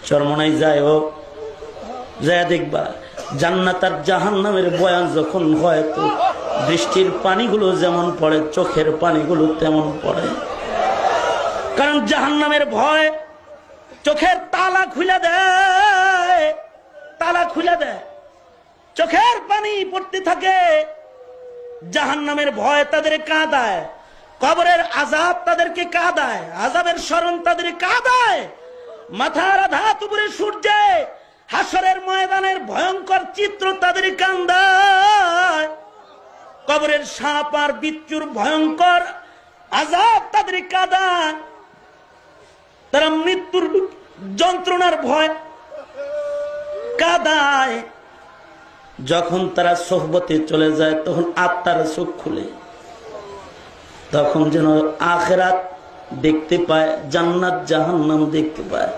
চরমনাই যায় হোক যায় দেখবা জান্নাত আর জাহান্নামের বয়ান যখন হয় তো বৃষ্টির পানিগুলো যেমন পড়ে চোখের পানিগুলো তেমন পড়ে। কারণ জাহান্নামের ভয় চোখের তালা খুলে দেয়, তালা খুলে দেয়, চোখের পানি পড়তে থাকে। জাহান্নামের ভয় তাদের কাঁদায়, কবরের আযাব তাদেরকে কাঁদায়, আযাবের স্মরণ তাদের কাঁদায়। মাথার আঘাত উপরে সূর্যে হাসরের ময়দানের ভয়ঙ্কর চিত্র তাদের কান্দায়। কবরের সাপ আর বিচ্ছুর ভয়ঙ্কর আযাব তাদের কাঁদায়। তারা মৃত্যুর যন্ত্রণার ভয় কাঁদায়। যখন তারা সোহবতে চলে যায় তখন আত্মার চোখ খুলে, তখন যেন আখিরাত দেখতে পায়, জান্নাত জাহান্নাম দেখতে পায়।